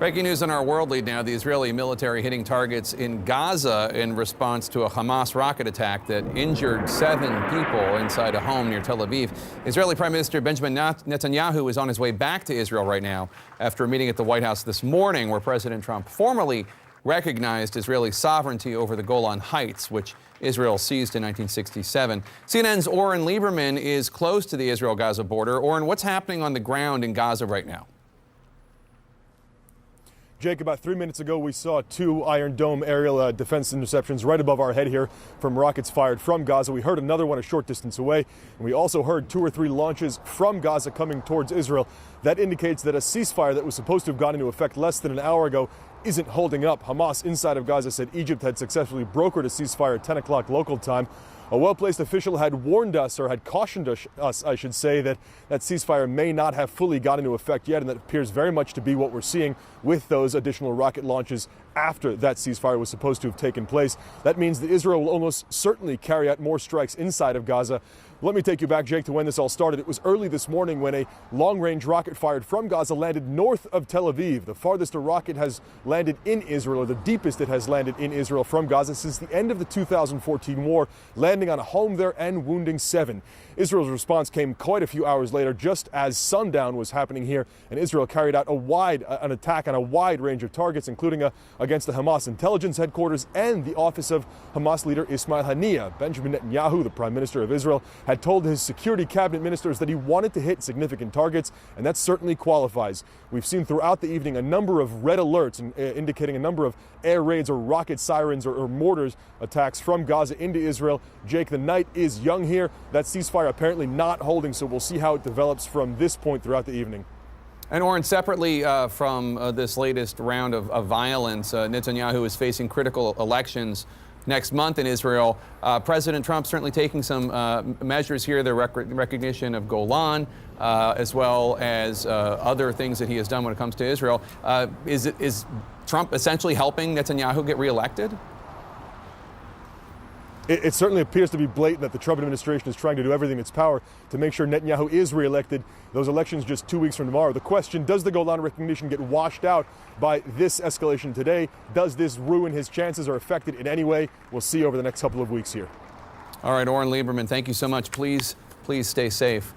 Breaking news on our world lead now. The Israeli military hitting targets in Gaza in response to a Hamas rocket attack that injured 7 people inside a home near Tel Aviv. Israeli Prime Minister Benjamin Netanyahu is on his way back to Israel right now after a meeting at the White House this morning where President Trump formally recognized Israeli sovereignty over the Golan Heights, which Israel seized in 1967. CNN's Oren Lieberman is close to the Israel-Gaza border. Oren, what's happening on the ground in Gaza right now? Jake, about 3 minutes ago, we saw 2 Iron Dome aerial defense interceptions right above our head here from rockets fired from Gaza. We heard another one a short distance away, and we also heard 2 or 3 launches from Gaza coming towards Israel. That indicates that a ceasefire that was supposed to have gone into effect less than an hour ago isn't holding up. Hamas inside of Gaza said Egypt had successfully brokered a ceasefire at 10 o'clock local time. A well-placed official had warned us, or had cautioned us, I should say, that that ceasefire may not have fully got into effect yet, and that appears very much to be what we're seeing with those additional rocket launches after that ceasefire was supposed to have taken place. That means that Israel will almost certainly carry out more strikes inside of Gaza. Let me take you back, Jake, to when this all started. It was early this morning when a long-range rocket fired from Gaza landed north of Tel Aviv. The farthest a rocket has landed in Israel, or the deepest it has landed in Israel from Gaza since the end of the 2014 war, landing on a home there and wounding 7. Israel's response came quite a few hours later, just as sundown was happening here, and Israel carried out an attack on a wide range of targets, including against the Hamas intelligence headquarters and the office of Hamas leader Ismail Haniyeh. Benjamin Netanyahu, the Prime Minister of Israel, had told his security cabinet ministers that he wanted to hit significant targets, and that certainly qualifies. We've seen throughout the evening a number of red alerts indicating a number of air raids or rocket sirens or mortars attacks from Gaza into Israel. Jake, the night is young here. That ceasefire apparently not holding, so we'll see how it develops from this point throughout the evening. And Oren, separately from this latest round of violence, Netanyahu is facing critical elections next month in Israel. President Trump certainly taking some measures here, the recognition of Golan, as well as other things that he has done when it comes to Israel. Is Trump essentially helping Netanyahu get reelected? It certainly appears to be blatant that the Trump administration is trying to do everything in its power to make sure Netanyahu is reelected. Those elections just 2 weeks from tomorrow. The question, does the Golan recognition get washed out by this escalation today? Does this ruin his chances or affect it in any way? We'll see over the next couple of weeks here. All right, Oren Lieberman, thank you so much. Please stay safe.